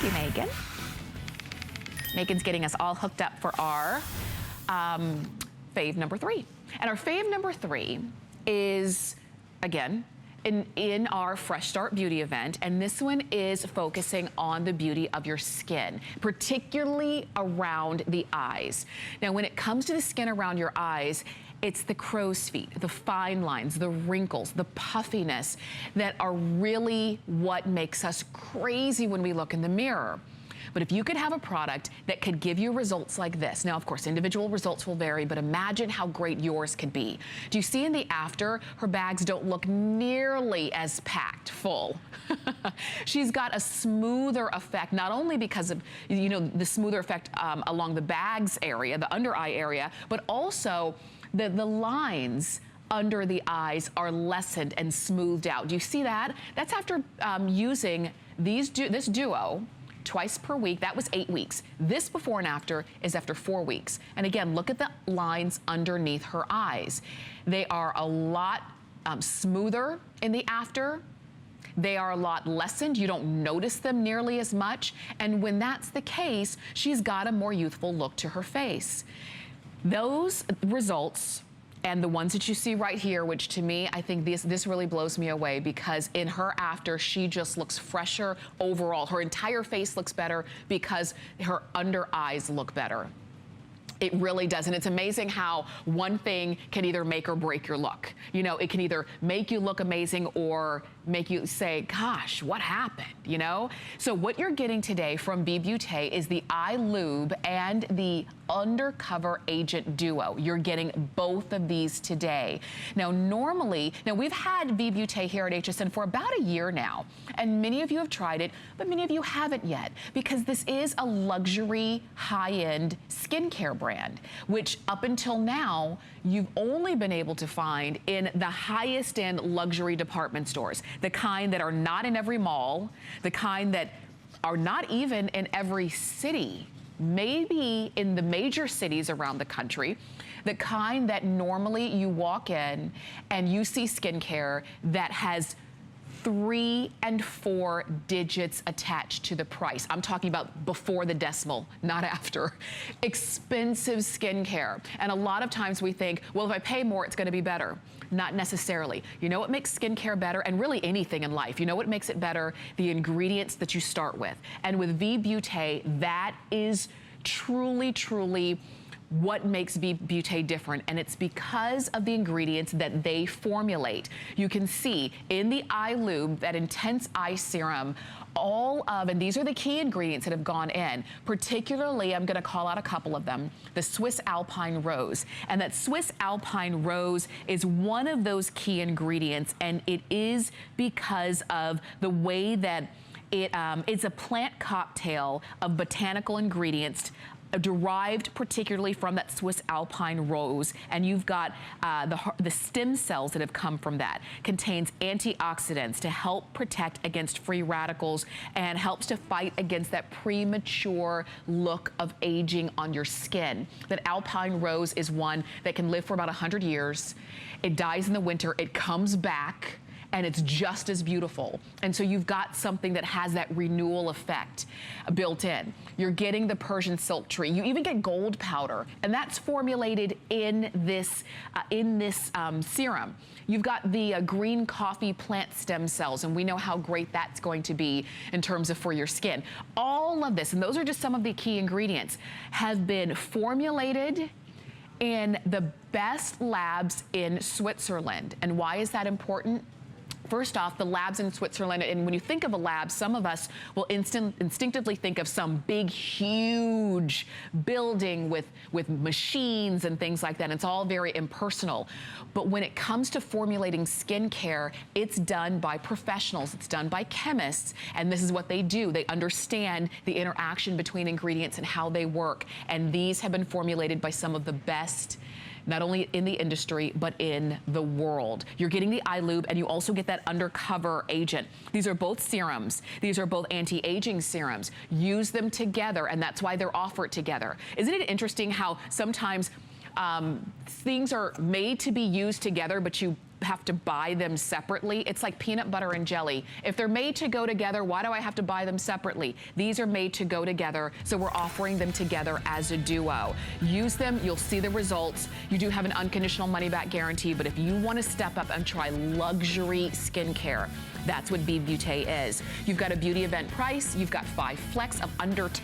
Thank you, Megan. Megan's getting us all hooked up for our fave number 3. And our fave number 3 is, again, in our Fresh Start Beauty event, and this one is focusing on the beauty of your skin, particularly around the eyes. Now, when it comes to the skin around your eyes, it's the crow's feet, the fine lines, the wrinkles, the puffiness that are really what makes us crazy when we look in the mirror. But if you could have a product that could give you results like this, now of course individual results will vary, but imagine how great yours could be. Do you see in the after, her bags don't look nearly as packed full. She's got a smoother effect, not only because of, you know, the smoother effect along the bags area, the under eye area, but also the lines under the eyes are lessened and smoothed out. Do you see that? That's after using this duo twice per week. That was 8 weeks. This before and after is after 4 weeks. And again, look at the lines underneath her eyes. They are a lot smoother in the after. They are a lot lessened. You don't notice them nearly as much. And when that's the case, she's got a more youthful look to her face. Those results and the ones that you see right here, which to me, I think this really blows me away, because in her after, she just looks fresher overall. Her entire face looks better because her under eyes look better. It really does, and it's amazing how one thing can either make or break your look. You know, it can either make you look amazing or make you say, gosh, what happened, you know? So what you're getting today from vbeaut is the Eye Lube and the Undercover Agent Duo. You're getting both of these today. Now, normally, we've had vbeaut here at HSN for about a year now, and many of you have tried it, but many of you haven't yet, because this is a luxury, high-end skincare brand, which up until now, you've only been able to find in the highest end luxury department stores, the kind that are not in every mall, the kind that are not even in every city, maybe in the major cities around the country, the kind that normally you walk in and you see skincare that has 3 and 4 digits attached to the price. I'm talking about before the decimal, not after. Expensive skincare. And a lot of times we think, well, if I pay more, it's gonna be better. Not necessarily. You know what makes skincare better, and really anything in life, you know what makes it better? The ingredients that you start with. And with vbeaut, that is truly, truly what makes vbeaut different, and it's because of the ingredients that they formulate. You can see in the Eye Lube, that intense eye serum, and these are the key ingredients that have gone in. Particularly, I'm gonna call out a couple of them, the Swiss Alpine Rose. And that Swiss Alpine Rose is one of those key ingredients, and it is because of the way that it's a plant cocktail of botanical ingredients derived particularly from that Swiss Alpine Rose, and you've got the stem cells that have come from that. Contains antioxidants to help protect against free radicals and helps to fight against that premature look of aging on your skin. That Alpine Rose is one that can live for about 100 years. It dies in the winter, it comes back, and it's just as beautiful. And so you've got something that has that renewal effect built in. You're getting the Persian silk tree. You even get gold powder, and that's formulated in this serum. You've got the green coffee plant stem cells, and we know how great that's going to be in terms of for your skin. All of this, and those are just some of the key ingredients, have been formulated in the best labs in Switzerland. And why is that important? First off, the labs in Switzerland, and when you think of a lab, some of us will instinctively think of some big, huge building with machines and things like that. And it's all very impersonal. But when it comes to formulating skincare, it's done by professionals. It's done by chemists. And this is what they do. They understand the interaction between ingredients and how they work. And these have been formulated by some of the best, not only in the industry, but in the world. You're getting the Eye Lube, and you also get that Undercover Agent. These are both serums. These are both anti-aging serums. Use them together, and that's why they're offered together. Isn't it interesting how sometimes things are made to be used together, but you have to buy them separately. It's like peanut butter and jelly. If they're made to go together, why do I have to buy them separately? These are made to go together, so we're offering them together as a duo. Use them, you'll see the results. You do have an unconditional money-back guarantee, but if you want to step up and try luxury skincare, that's what vbeaut is. You've got a beauty event price, you've got 5 flex of under 10